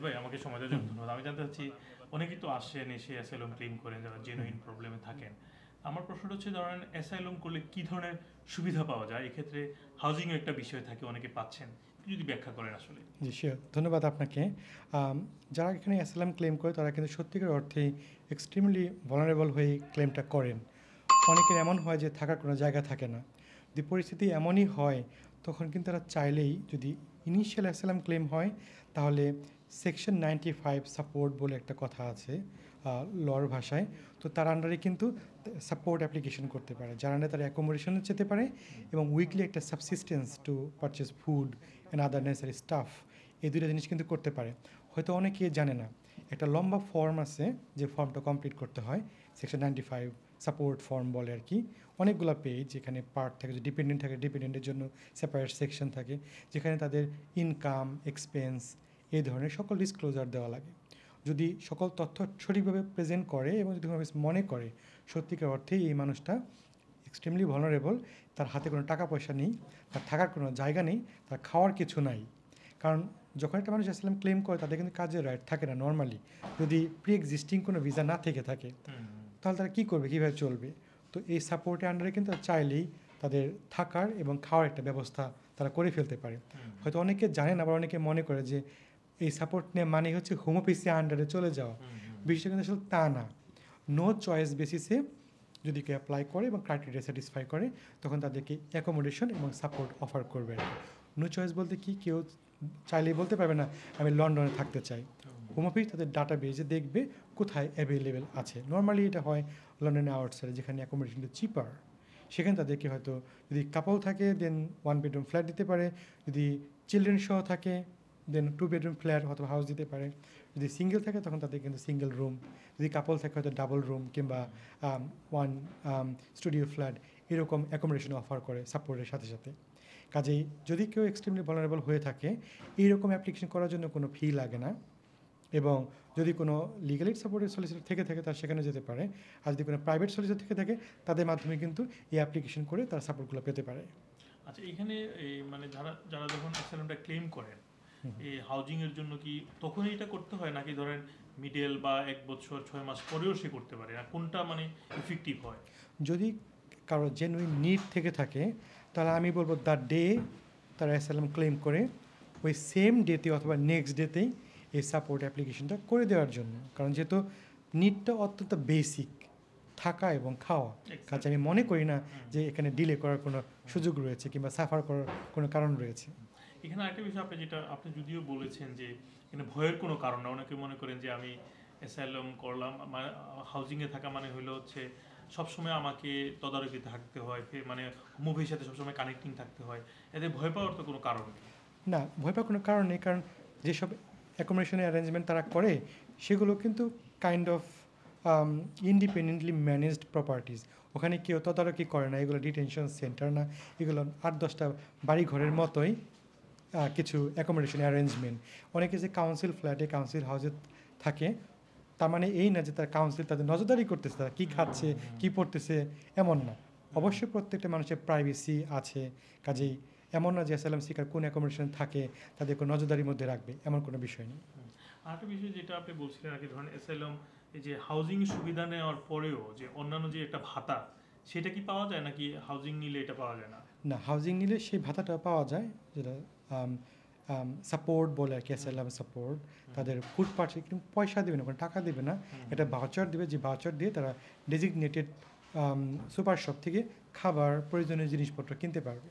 ভাই আমাকে সময় দেওয়ার জন্য ধন্যবাদ। আমি জানতে চাচ্ছি অনেকেই তো আসেন এসে অ্যাসাইলাম ক্লেম করেন যারা জেনুইন প্রবলেমে থাকেন। আমার প্রশ্নটা হচ্ছে ধরেন অ্যাসাইলাম করলে কি ধরনের সুবিধা পাওয়া যায়? এক্ষেত্রে হাউজিং একটা বিষয় থাকে, অনেকে পাচ্ছেন, একটু যদি ব্যাখ্যা করেন আসলে। জি শিওর, ধন্যবাদ আপনাকে। যারা এখানে অ্যাসাইলাম ক্লেম করে তারা কিন্তু সত্যিকার অর্থেই এক্সট্রিমলি ভালনারেবল হয়ে ক্লেমটা করেন। অনেকের এমন হয় যে থাকার কোনো জায়গা থাকে না। যদি পরিস্থিতি এমনই হয় তখন কিন্তু তারা চাইলেই, যদি ইনিশিয়াল অ্যাসাইলাম ক্লেম হয় তাহলে সেকশন 95 সাপোর্ট বলে একটা কথা আছে লর ভাষায়, তো তার আন্ডারে কিন্তু সাপোর্ট অ্যাপ্লিকেশন করতে পারে, যার আন্ডারে তারা অ্যাকোমোডেশনে যেতে পারে এবং উইকলি একটা subsistence to purchase food and other necessary staff, এই দুটো জিনিস কিন্তু করতে পারে। হয়তো অনেকে জানে না একটা লম্বা ফর্ম আছে যে ফর্মটা কমপ্লিট করতে হয়, সেকশন 95 সাপোর্ট ফর্ম বলে আর কি। অনেকগুলো পেজ, যেখানে পার্ট থাকে, যে ডিপেন্ডেন্ট থাকে ডিপেন্ডেন্টের জন্য সেপারেট সেকশন থাকে, যেখানে তাদের ইনকাম এক্সপেন্স এই ধরনের সকল ডিসক্লোজার দেওয়া লাগে। যদি সকল তথ্য সঠিকভাবে প্রেজেন্ট করে এবং যদি মনে করে সত্যিকার অর্থেই এই মানুষটা এক্সট্রিমলি ভালনারেবল, তার হাতে কোনো টাকা পয়সা নেই, তার থাকার কোনো জায়গা নেই, তার খাওয়ার কিছু নাই। কারণ যখন একটা মানুষ অ্যাসাইলাম ক্লেম করে তাদের কিন্তু কাজের রাইট থাকে না নর্মালি, যদি প্রি এক্সিস্টিং কোনো ভিসা না থেকে থাকে, তাহলে তারা কী করবে, কীভাবে চলবে? তো এই সাপোর্টের আন্ডারে কিন্তু চাইলেই তাদের থাকার এবং খাওয়ার একটা ব্যবস্থা তারা করে ফেলতে পারে। হয়তো অনেকে জানে না, আবার অনেকে মনে করে যে এই সাপোর্ট নেওয়া মানে হচ্ছে হোম অফিসের আন্ডারে চলে যাওয়া। বিষয়টা কিন্তু আসলে তা না। নো চয়েস বেসিসে যদি কেউ অ্যাপ্লাই করে এবং ক্রাইটেরিয়া স্যাটিসফাই করে তখন তাদেরকে অ্যাকোমোডেশন এবং সাপোর্ট অফার করবে। নো চয়েস বলতে কি, কেউ চাইলেই বলতে পারবে না আমি লন্ডনে থাকতে চাই। হোম অফিস তাদের ডাটা বেজে দেখবে কোথায় অ্যাভেলেবেল আছে। নর্মালি এটা হয় লন্ডনে আউটসাইডে, যেখানে অ্যাকোমোডেশনটা চিপার, সেখানে তাদেরকে হয়তো যদি কাপল থাকে দেন 1 বেডরুম ফ্ল্যাট দিতে পারে, যদি চিলড্রেন সহ থাকে দেন 2 বেডরুম ফ্ল্যাট অথবা হাউস দিতে পারে, যদি সিঙ্গেল থাকে তখন তাদের কিন্তু সিঙ্গেল রুম, যদি কাপল থাকে হয়তো ডাবল রুম কিংবা 1 স্টুডিও ফ্ল্যাট, এরকম অ্যাকোমোডেশন অফার করে সাপোর্টের সাথে সাথে। কাজেই যদি কেউ এক্সট্রিমলি ভালনারেবল হয়ে থাকে, এইরকম অ্যাপ্লিকেশন করার জন্য কোনো ফি লাগে না, এবং যদি কোনো লিগাল এইড সাপোর্টের সলিসিটর থেকে থাকে তারা সেখানে যেতে পারে, আর যদি কোনো প্রাইভেট সলিসিটর থেকে থাকে তাদের মাধ্যমে কিন্তু এই অ্যাপ্লিকেশন করে তারা সাপোর্টগুলো পেতে পারে। আচ্ছা, এখানে এই মানে যারা যারা যখন অ্যাসাইলামটা ক্লেম করেন এই হাউজিং এর জন্য কি তখনই এটা করতে হয়, নাকি ধরেন মিডল বা 1 বছর 6 মাস পরেও সে করতে পারে, না কোনটা মানে ইফেক্টিভ হয়? যদি কারো জেনুইন নিড থেকে থাকে তাহলে আমি বলবো দ্য ডে তারা অ্যাসাইলাম ক্লেম করে ওই সেম ডেতে অথবা নেক্সট ডেতেই এই সাপোর্ট অ্যাপ্লিকেশনটা করে দেওয়ার জন্য। কারণ যেহেতু নিডটা অত্যন্ত বেসিক, থাকা এবং খাওয়া, কাজে আমি মনে করি না যে এখানে ডিলে করার কোনো সুযোগ রয়েছে কিংবা সাফার করার কোনো কারণ রয়েছে। এখানে আরেকটা বিষয় আপনি যেটা আপনি যদিও বলেছেন যে এখানে ভয়ের কোনো কারণ না, অনেকে মনে করেন যে আমি অ্যাসাইলাম করলাম, হাউজিংয়ে থাকা মানে হলো হচ্ছে সবসময় আমাকে তদারকি থাকতে হয়, মানে মুভির সাথে সবসময় কানেক্টিং থাকতে হয়, এতে ভয় পাওয়ার তো কোনো কারণ নেই। না, ভয় পাওয়ার কোনো কারণ নেই, কারণ যেসব অ্যাকোমোডেশনের অ্যারেঞ্জমেন্ট তারা করে সেগুলো কিন্তু kind of independently managed properties. ওখানে কেউ তদারকি করে না, এগুলো ডিটেনশন সেন্টার না, এগুলো 8-10টা বাড়ি ঘরের মতোই কিছু অ্যাকোমোডেশন অ্যারেঞ্জমেন্ট। অনেকে যে কাউন্সিল ফ্ল্যাটে কাউন্সিল হাউসে থাকে তার মানে এই না যে তার কাউন্সিল তাদের নজরদারি করতেছে, তারা কী খাচ্ছে কী পড়তেছে এমন না। অবশ্যই প্রত্যেকটা মানুষের প্রাইভেসি আছে, কাজেই এমন না যে অ্যাসাইলাম সিকার কোন অ্যাকোমোডেশন থাকে তাদেরকে নজরদারির মধ্যে রাখবে, এমন কোনো বিষয় নেই। আরেকটা বিষয় যেটা আপনি বলছিলেন আর কি, ধরেন অ্যাসাইলাম এই যে হাউজিং সুবিধা নেওয়ার পরেও যে অন্যান্য যে একটা ভাতা, সেটা কি পাওয়া যায় নাকি হাউজিং নিলে এটা পাওয়া যায় না? না, হাউজিং নিলে সেই ভাতাটা পাওয়া যায়, যেটা সাপোর্ট বলে আর কি, অ্যাসাইলাম সাপোর্ট। তাদের ফুড পার্টে কিন্তু পয়সা দেবে না, কোনো টাকা দেবে না, এটা ভাউচার দেবে, যে ভাউচার দিয়ে তারা ডেজিগনেটেড সুপার শপ থেকে খাবার প্রয়োজনীয় জিনিসপত্র কিনতে পারবে।